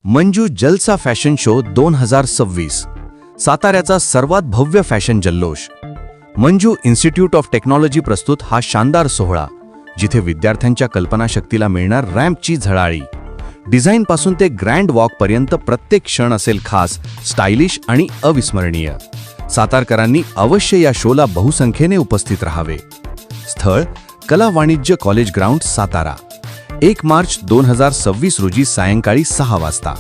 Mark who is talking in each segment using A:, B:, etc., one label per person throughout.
A: मंजू जलसा fashion show 2026 साताऱ्याचा सर्वात भव्य फॅशन जल्लोष. मंजू इन्स्टिट्यूट ऑफ टेक्नॉलॉजी प्रस्तुत हा शानदार सोहळा, जिथे विद्यार्थ्यांच्या कल्पनाशक्तीला मिळणार रॅम्पची झळाळी. डिझाईनपासून ते ग्रँड वॉकपर्यंत प्रत्येक क्षण असेल खास, स्टायलिश आणि अविस्मरणीय. सातारकरांनी अवश्य या शोला बहुसंख्येने उपस्थित राहावे. स्थळ कला वाणिज्य कॉलेज ग्राउंड सातारा. 1 मार्च 2026 रोजी सायंकाळी 6 वाजता.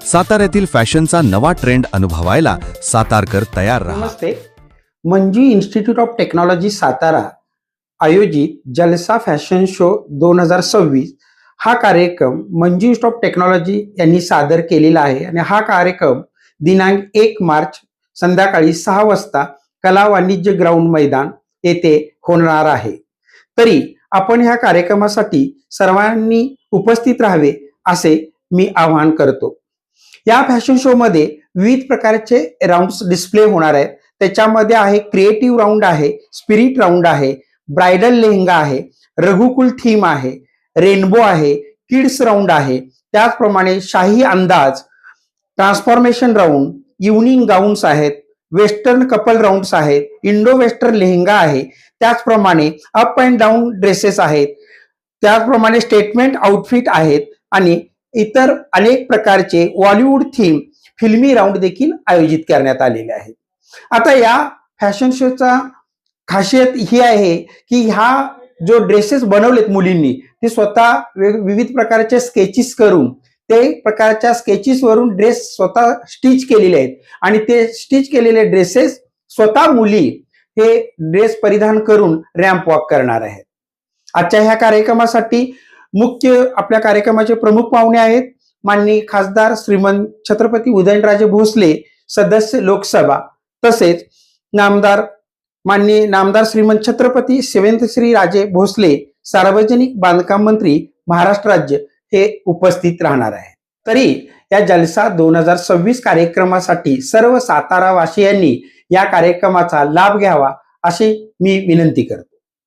A: साताऱ्यातील फॅशनचा नवा ट्रेंड अनुभवायला सातारकर तयार राहा.
B: नमस्ते. Manju institute of technology Satara आयोजित जलसा फॅशन शो 2026 हा कार्यक्रम मंजू इन्स्टिट्यूट ऑफ टेक्नॉलॉजी यांनी सादर केलेला आहे आणि हा कार्यक्रम दिनांक 1 मार्च संध्याकाळी 6 वाजता कला वाणिज्य ग्राउंड मैदान येथे होणार आहे. तरी आपण ह्या कार्यक्रमासाठी सर्वांनी उपस्थित राहावे असे मी आवाहन करतो. या फॅशन शो मध्ये विविध प्रकारचे राऊंड्स डिस्प्ले होणार आहेत. त्याच्यामध्ये आहे क्रिएटिव्ह राऊंड आहे, स्पिरिट राऊंड आहे, ब्रायडल लेहंगा आहे, रघुकुल थीम आहे, रेनबो आहे, किड्स राऊंड आहे, त्याचप्रमाणे शाही अंदाज, ट्रान्सफॉर्मेशन राऊंड, इव्हनिंग गाऊन्स आहेत, वेस्टर्न कपल राऊंड्स आहेत, इंडो वेस्टर्न लेहंगा आहे, त्याचप्रमाणे अप अँड डाऊन ड्रेसेस आहेत, त्याचप्रमाणे स्टेटमेंट आउटफिट आहेत आणि इतर अनेक प्रकारचे बॉलिवूड थीम फिल्मी राऊंड देखील आयोजित करण्यात आलेले आहेत. आता या फॅशन शोचा खासियत ही आहे की ह्या जो ड्रेसेस बनवलेत मुलींनी ते स्वतः विविध प्रकारचे स्केचेस करून ते प्रकारच्या स्केचेस वरून ड्रेस स्वतः स्टिच केलेले आहेत आणि ते स्टिच केलेले ड्रेसेस स्वतः मुली हे ड्रेस परिधान करून रॅम्प वॉक करणार आहेत. आजच्या ह्या कार्यक्रमासाठी मुख्य आपल्या कार्यक्रमाचे प्रमुख पाहुणे आहेत माननीय खासदार श्रीमंत छत्रपती उदयनराजे भोसले, सदस्य लोकसभा, तसेच माननीय नामदार श्रीमंत छत्रपती सेवेंद्रश्री राजे भोसले, सार्वजनिक बांधकाम मंत्री, महाराष्ट्र राज्य हे उपस्थित राहणार आहे. तरी या जलसा 2026 कार्यक्रमासाठी सर्व सातारा वासियांनी या कार्यक्रमाचा लाभ घ्यावा अशी मी विनंती करतो.